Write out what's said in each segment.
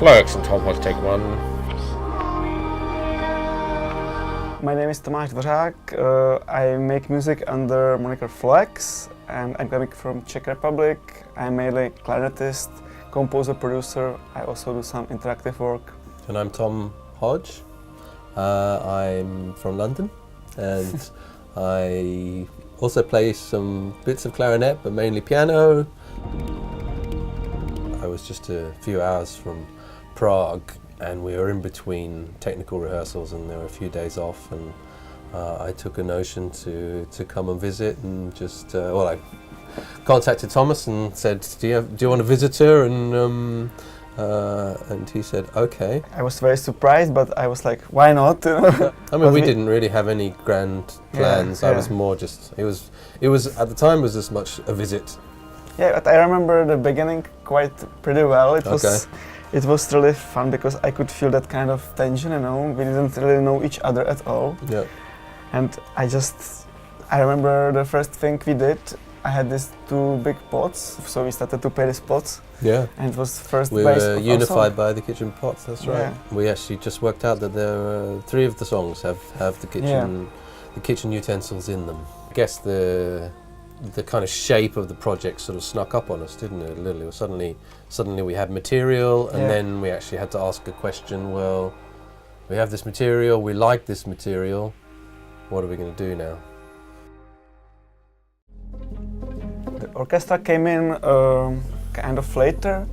Floex and Tom Hodge, take one. My name is Tom Hodge. I make music under moniker Floex, and I'm coming from Czech Republic. I'm mainly clarinetist, composer, producer. I also do some interactive work. And I'm Tom Hodge. I'm from London, and I also play some bits of clarinet, but mainly piano. I was just a few hours from Prague, and we were in between technical rehearsals, and there were a few days off, and I took a notion to come and visit, and just I contacted Thomas and said, do you want a visitor? And he said, okay. I was very surprised, but I was like, why not? I mean, we didn't really have any grand plans. Yeah. I was more just, it was at the time was as much a visit. Yeah, but I remember the beginning pretty well. It was really fun because I could feel that kind of tension, you know. We didn't really know each other at all. Yeah. And I remember the first thing we did, I had these two big pots, so we started to play these pots. Yeah. And it was first we base were of unified by the kitchen pots, that's right. Yeah. We actually just worked out that there are 3 of the songs have the kitchen utensils in them. I guess the kind of shape of the project sort of snuck up on us, didn't it? Literally, suddenly we had material, and then we actually had to ask a question. Well, we have this material, we like this material. What are we going to do now? The orchestra came in kind of later.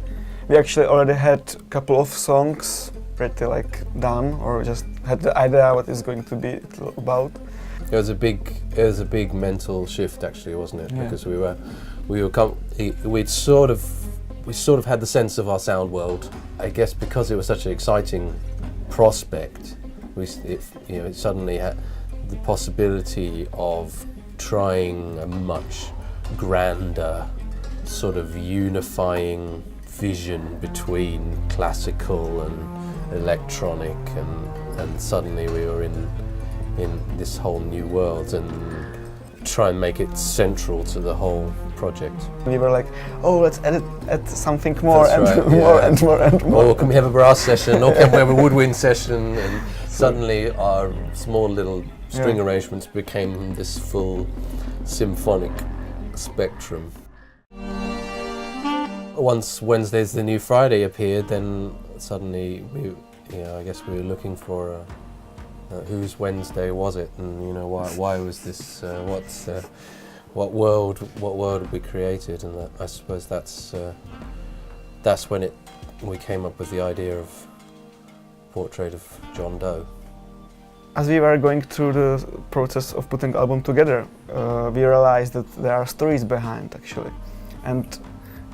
We actually already had a couple of songs pretty done, or just had the idea what it's going to be about. It was a big mental shift, actually, wasn't it? Yeah. Because we sort of had the sense of our sound world. I guess because it was such an exciting prospect, it suddenly had the possibility of trying a much grander sort of unifying vision between classical and electronic, and suddenly we were in this whole new world, and try and make it central to the whole project. We were like, oh, let's add something more. That's and right, more yeah. and more and more. Or can we have a brass session, or can we have a woodwind session? And suddenly our small little string arrangements became this full symphonic spectrum. Once Wednesday's the New Friday appeared, then suddenly I guess we were looking for whose Wednesday was it, and why was this? What world have we created? And I suppose that's when we came up with the idea of Portrait of John Doe. As we were going through the process of putting the album together, we realized that there are stories behind, actually. And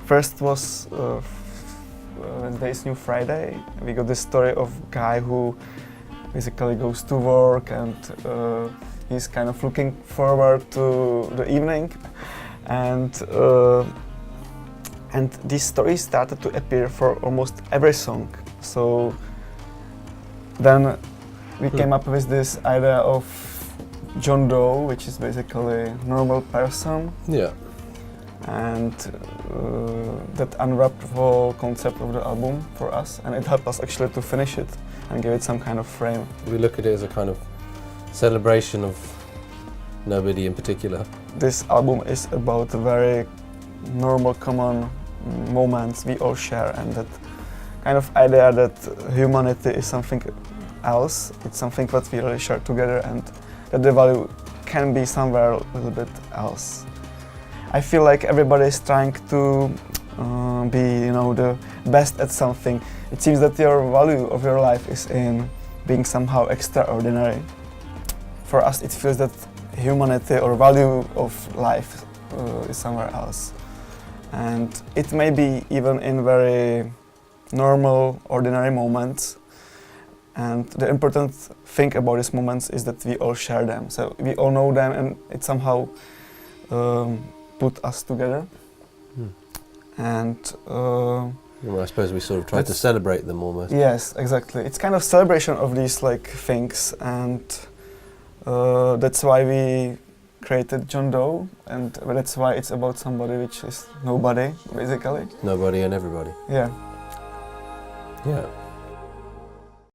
first was Wednesday's New Friday. We got this story of a guy who basically goes to work, and he's kind of looking forward to the evening, and these stories started to appear for almost every song. So then we came up with this idea of John Doe, which is basically a normal person. Yeah. And that unwrapped the whole concept of the album for us, and it helped us actually to finish it and give it some kind of frame. We look at it as a kind of celebration of nobody in particular. This album is about very normal, common moments we all share, and that kind of idea that humanity is something else. It's something that we really share together, and that the value can be somewhere a little bit else. I feel like everybody is trying to be, the best at something. It seems that your value of your life is in being somehow extraordinary. For us, it feels that humanity or value of life is somewhere else. And it may be even in very normal, ordinary moments. And the important thing about these moments is that we all share them. So we all know them, and it somehow put us together. And I suppose we sort of tried to celebrate them almost. Yes, exactly. It's kind of celebration of these things, and that's why we created John Doe, and that's why it's about somebody which is nobody, basically. Nobody and everybody. Yeah. Yeah.